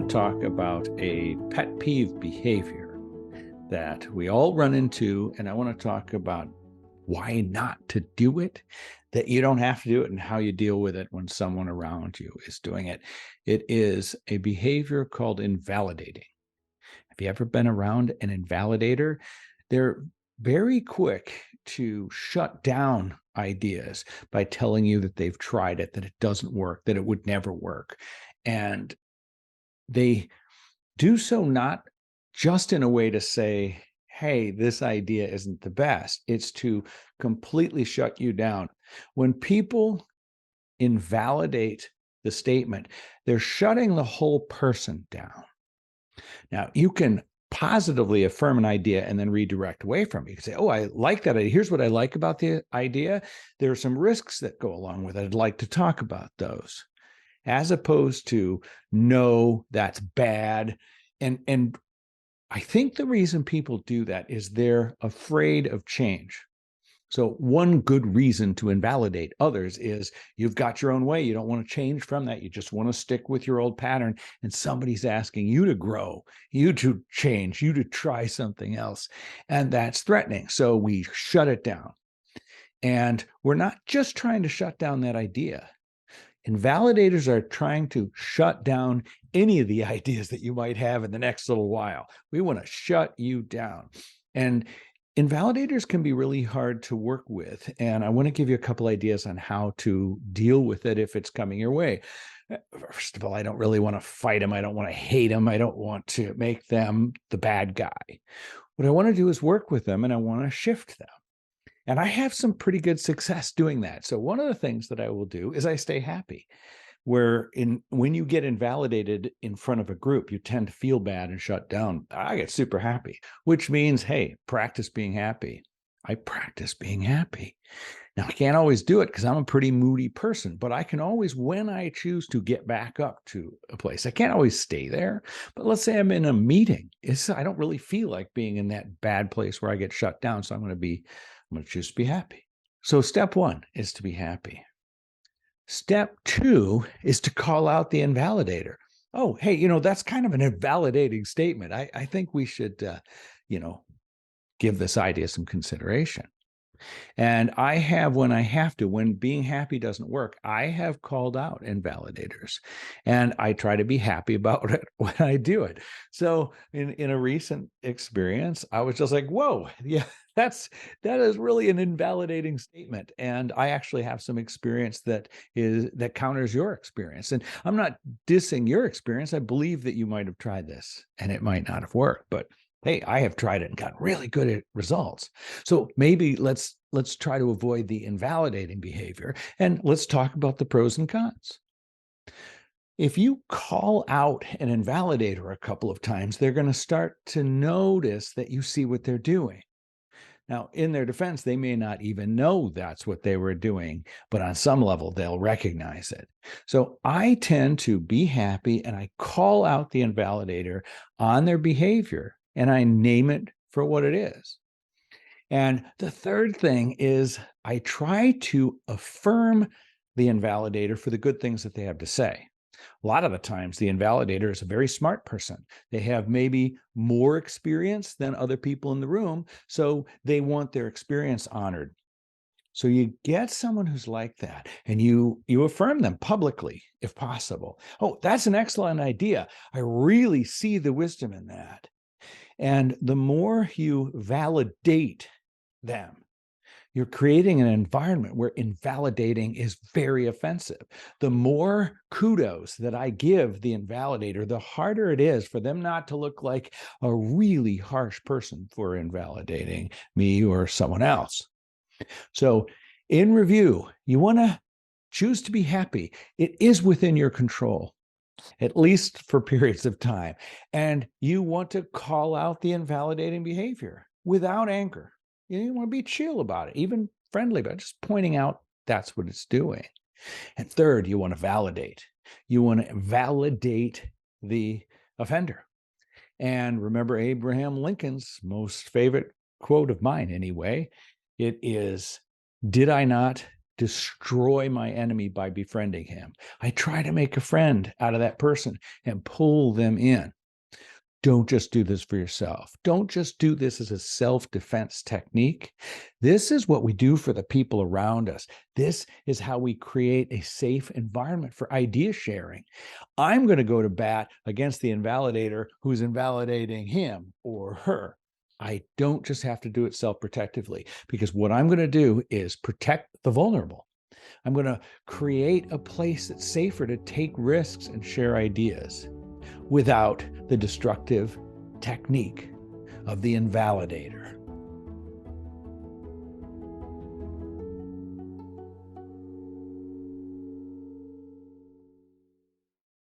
to talk about a pet peeve behavior that we all run into, and I want to talk about why not to do it, that you don't have to do it, and how you deal with it when someone around you is doing it. It is a behavior called invalidating. Have you ever been around an invalidator? They're very quick to shut down ideas by telling you that they've tried it, that it doesn't work, that it would never work. And they do so not just in a way to say, hey, this idea isn't the best. It's to completely shut you down. When people invalidate the statement, they're shutting the whole person down. Now, you can positively affirm an idea and then redirect away from it. You can say, oh, I like that idea. Here's what I like about the idea. There are some risks that go along with it. I'd like to talk about those, as opposed to, no, that's bad. And I think the reason people do that is they're afraid of change. So one good reason to invalidate others is you've got your own way. You don't want to change from that. You just want to stick with your old pattern. And somebody's asking you to grow, you to change, you to try something else. And that's threatening. So we shut it down. And we're not just trying to shut down that idea. Invalidators are trying to shut down any of the ideas that you might have in the next little while. We want to shut you down. And invalidators can be really hard to work with. And I want to give you a couple ideas on how to deal with it if it's coming your way. First of all, I don't really want to fight them. I don't want to hate them. I don't want to make them the bad guy. What I want to do is work with them, and I want to shift them. And I have some pretty good success doing that. So one of the things that I will do is I stay happy. When you get invalidated in front of a group, you tend to feel bad and shut down. I get super happy, which means, hey, practice being happy. I practice being happy. Now, I can't always do it because I'm a pretty moody person, but I can always, when I choose to, get back up to a place. I can't always stay there, but let's say I'm in a meeting. I don't really feel like being in that bad place where I get shut down. So I'm going to choose to be happy. So step one is to be happy. Step two is to call out the invalidator. Oh, hey, that's kind of an invalidating statement. I think we should, give this idea some consideration. And I have, when being happy doesn't work, I have called out invalidators, and I try to be happy about it when I do it. So in a recent experience, I was just like, whoa, yeah, that is really an invalidating statement. And I actually have some experience that counters your experience. And I'm not dissing your experience. I believe that you might have tried this and it might not have worked, but hey, I have tried it and gotten really good at results. So maybe let's try to avoid the invalidating behavior, and let's talk about the pros and cons. If you call out an invalidator a couple of times, they're going to start to notice that you see what they're doing. Now, in their defense, they may not even know that's what they were doing, but on some level, they'll recognize it. So I tend to be happy, and I call out the invalidator on their behavior, and I name it for what it is. And the third thing is I try to affirm the invalidator for the good things that they have to say. A lot of the times, the invalidator is a very smart person. They have maybe more experience than other people in the room, so they want their experience honored. So you get someone who's like that, and you affirm them publicly, if possible. Oh, that's an excellent idea. I really see the wisdom in that. And the more you validate them, you're creating an environment where invalidating is very offensive. The more kudos that I give the invalidator, the harder it is for them not to look like a really harsh person for invalidating me or someone else. So in review, you want to choose to be happy. It is within your control, at least for periods of time. And you want to call out the invalidating behavior without anger. You want to be chill about it, even friendly, but just pointing out that's what it's doing. And third, you want to validate. You want to validate the offender. And remember Abraham Lincoln's most favorite quote of mine anyway. It is, did I not destroy my enemy by befriending him. I try to make a friend out of that person and pull them in. Don't just do this for yourself. Don't just do this as a self-defense technique. This is what we do for the people around us. This is how we create a safe environment for idea sharing. I'm going to go to bat against the invalidator who's invalidating him or her. I don't just have to do it self-protectively, because what I'm going to do is protect the vulnerable. I'm going to create a place that's safer to take risks and share ideas without the destructive technique of the invalidator.